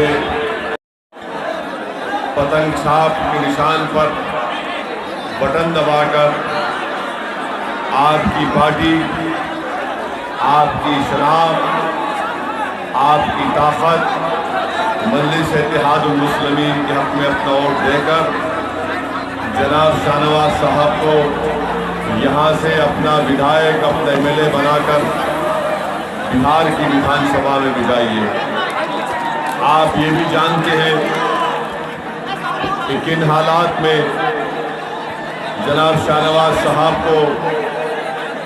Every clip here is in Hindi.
पे पतंग छाप के निशान पर बटन दबाकर आपकी पार्टी, आपकी शनाख्त, आपकी ताकत मजलिस इत्तेहादुल मुस्लिमीन के हक में अपना वोट देकर जनाब शाहनवाज साहब को यहाँ से अपना विधायक, अपना एमएलए बनाकर बिहार की विधानसभा में भिजाइए। आप ये भी जानते हैं कि किन हालात में जनाब शाहनवाज साहब को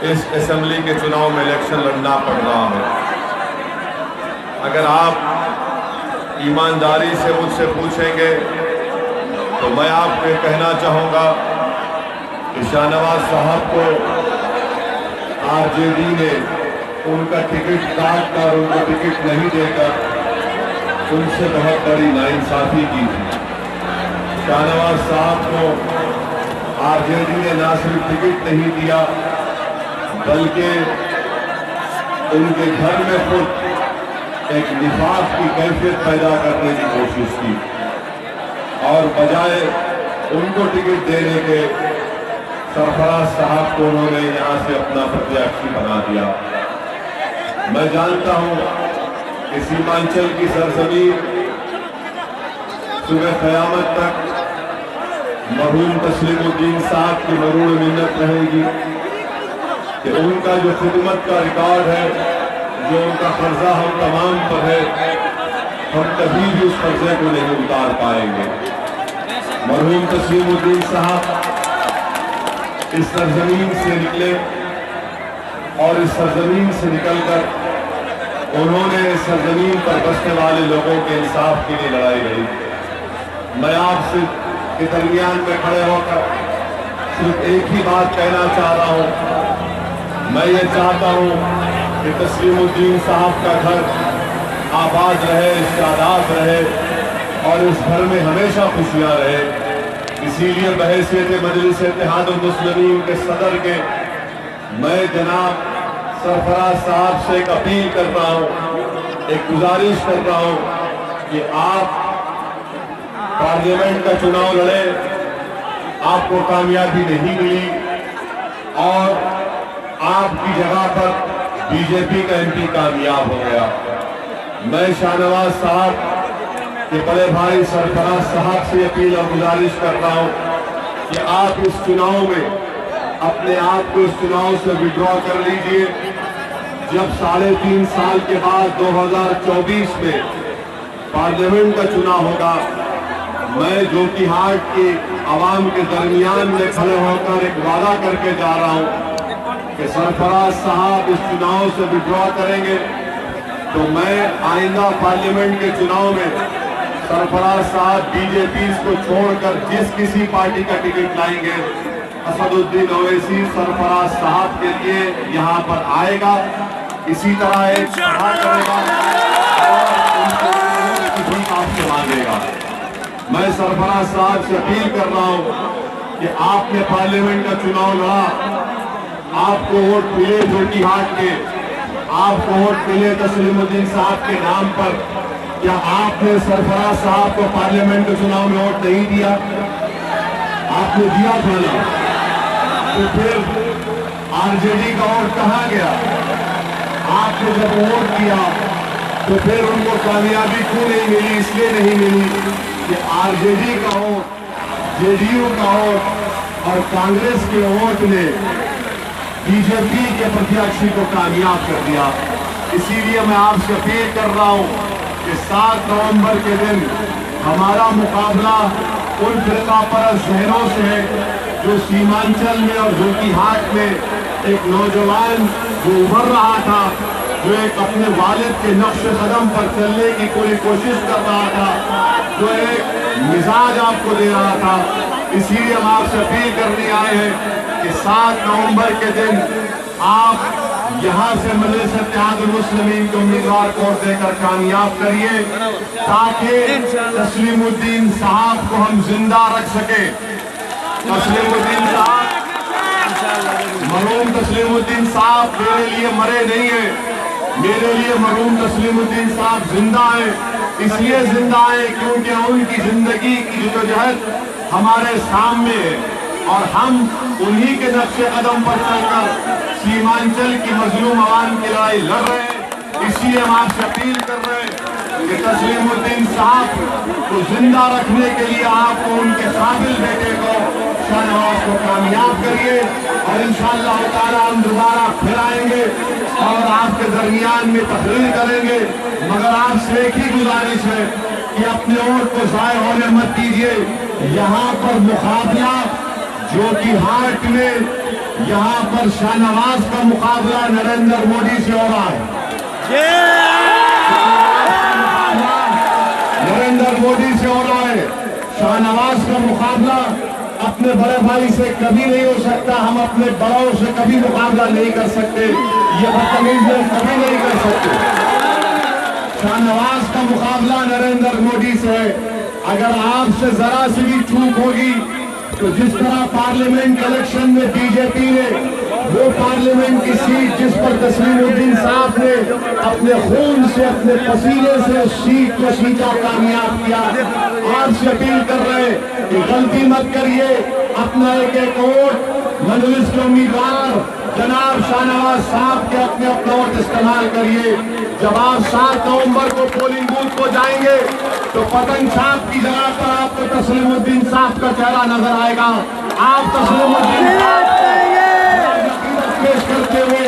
इस असेंबली के चुनाव में इलेक्शन लड़ना पड़ रहा है। अगर आप ईमानदारी से मुझसे पूछेंगे तो मैं आपको कहना चाहूँगा कि शाहनवाज साहब को आरजेडी ने उनका टिकट काट कर उनको टिकट नहीं देकर उनसे बहुत बड़ी नाइंसाफी की थी। शाहनवाज साहब को आरजेडी ने ना सिर्फ टिकट नहीं दिया बल्कि उनके घर में खुद एक निफाक की कैफियत पैदा करने की कोशिश की और बजाय उनको टिकट देने के सरफराज साहब को उन्होंने यहाँ से अपना प्रत्याशी बना दिया। मैं जानता हूँ कि सीमांचल की सरजमीन सुबह क़यामत तक मरहूम तस्लीमुद्दीन साहब की मरूड़ मिन्नत रहेगी कि उनका जो खिदमत का रिकॉर्ड है, जो उनका कर्जा हम तमाम पर है, हम कभी भी उस कर्जे को नहीं उतार पाएंगे। मरहूम तस्लीमुद्दीन साहब इस सरजमीन से निकले और इस सरजमीन से निकलकर उन्होंने इस सरजमीन पर बसने वाले लोगों के इंसाफ के लिए लड़ाई लड़ी। मैं आपसे के दरमियान में खड़े होकर सिर्फ एक ही बात कहना चाह रहा हूँ। मैं ये चाहता हूँ कि तस्लीमुद्दीन साहब का घर आबाद रहे, शादाब रहे और इस घर में हमेशा खुशियाँ रहे। इसीलिए बहैसियत मजलिस इत्तेहादुल मुस्लिमीन के सदर के मैं जनाब सरफराज साहब से एक अपील कर रहा हूँ, एक गुजारिश कर रहा हूँ कि आप पार्लियामेंट का चुनाव लड़े, आपको कामयाबी नहीं मिली और आपकी जगह पर बीजेपी का एमपी कामयाब हो गया। मैं शाहनवाज साहब के बड़े भाई सरफराज साहब से अपील और गुजारिश कर रहा हूं कि आप इस चुनाव में अपने आप को इस चुनाव से विड्रॉ कर लीजिए। जब 3.5 साल के बाद 2024 में पार्लियामेंट का चुनाव होगा, मैं जोकीहाट के आवाम के दरमियान में खड़े होकर एक वादा करके जा रहा हूं कि सरफराज साहब इस चुनाव से विड्रॉ करेंगे तो मैं आइंदा पार्लियामेंट के चुनाव में सरफराज साहब बीजेपी को छोड़कर जिस किसी पार्टी का टिकट लाएंगे, असदुद्दीन ओवैसी सरफराज साहब के लिए यहाँ पर आएगा, इसी तरह एक सभा करेगा और उनकी आपसे मांगेगा। मैं सरफराज साहब से अपील कर रहा हूँ कि आपने पार्लियामेंट का चुनाव लड़ा, आपको वोट मिले जोकीहाट के, आपको वोट मिले तस्लीमुद्दीन साहब के नाम पर, क्या आपने सरफराज साहब को पार्लियामेंट के चुनाव में वोट नहीं दिया? आपने दिया था ना, तो फिर आरजेडी का वोट कहाँ गया? आपने जब वोट दिया तो फिर उनको कामयाबी क्यों नहीं मिली? इसलिए नहीं मिली कि आरजेडी का वोट, जेडीयू का वोट और कांग्रेस के वोट ने बीजेपी के प्रत्याशी को कामयाब कर दिया। इसीलिए मैं आपसे अपील कर रहा हूं कि 7 नवंबर के दिन हमारा मुकाबला उन फिरकापरस्त जहनों से है जो सीमांचल में और जोकीहाट में एक नौजवान जो उभर रहा था, जो एक अपने वालिद के नक्श कदम पर चलने की पूरी कोशिश कर रहा था, जो एक मिजाज आपको दे रहा था। इसीलिए हम आपसे अपील करने आए हैं कि 7 नवंबर के दिन आप यहाँ से मजलिस इत्तेहादुल मुस्लिमीन के उम्मीदवार को वोट देकर कामयाब करिए ताकि तस्लीमुद्दीन साहब को हम जिंदा रख सके। तस्लीमुद्दीन साहब, मरहूम तस्लीमुद्दीन साहब मेरे लिए मरे नहीं है, मेरे लिए मरहूम तस्लीमुद्दीन साहब जिंदा है। इसलिए जिंदा है क्योंकि उनकी जिंदगी की जद्दोजहद हमारे सामने है और हम उन्हीं के नक्शे कदम पर चलकर सीमांचल की मजलूम आवाम की लड़ाई लड़ रहे हैं। इसलिए हम आपसे अपील कर रहे हैं कि तस्लीमुद्दीन साहब को जिंदा रखने के लिए आपको उनके काबिल बेटे को शाहनवाज को कामयाब करिए और इंशाअल्लाह ताला हम दोबारा फिर आएंगे और आपके दरमियान में तकरीर करेंगे। मगर आपसे एक ही गुजारिश है कि अपने वोट को जाय होने मत दीजिए। यहाँ पर मुकाबला जो कि हाट में यहाँ पर शाहनवाज का मुकाबला नरेंद्र मोदी से हो रहा है। नरेंद्र मोदी से हो रहा है। शाहनवाज का मुकाबला अपने बड़े भाई से कभी नहीं हो सकता। हम अपने बड़ों से कभी मुकाबला नहीं कर सकते। ये बदतमीजी कभी नहीं कर सकते। शाहनवाज का मुकाबला नरेंद्र मोदी से है। अगर आपसे जरा सी भी चूक होगी तो जिस तरह पार्लियामेंट इलेक्शन में बीजेपी ने वो पार्लियामेंट की सीट जिस पर तस्लीमुद्दीन साहब ने अपने खून से अपने पसीने से उस सीट को सीधा कामयाब किया, आपसे अपील कर रहे हैं कि गलती मत करिए। अपना एक एक वोट मजलिस के उम्मीदवार जनाब शाहनवाज साहब के अपना वोट इस्तेमाल करिए। जब आप 7 नवंबर को पोलिंग बूथ को जाएंगे तो पतंग छाप की जगह पर आपको तस्लीमुद्दीन साहब का चेहरा नजर आएगा। आप तस्लीमुद्दीन पेश करते हुए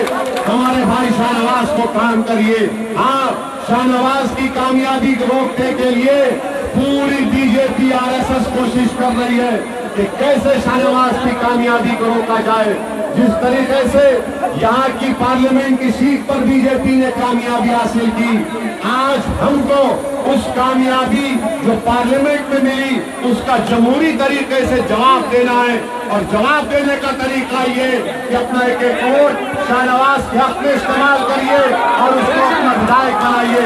हमारे भाई शाहनवाज को काम करिए। हाँ, शाहनवाज की कामयाबी को रोकने के लिए पूरी बीजेपी आरएसएस कोशिश कर रही है कि कैसे शाहनवाज की कामयाबी को रोका जाए। जिस तरीके से यहाँ की पार्लियामेंट की सीट पर बीजेपी ने कामयाबी हासिल की, आज हमको उस कामयाबी जो पार्लियामेंट में मिली उसका जमहूरी तरीके से जवाब देना है। और जवाब देने का तरीका ये कि अपना एक एक वोट शाहनवाज के हक में इस्तेमाल करिए और उसको अपना विधायक बनाइए।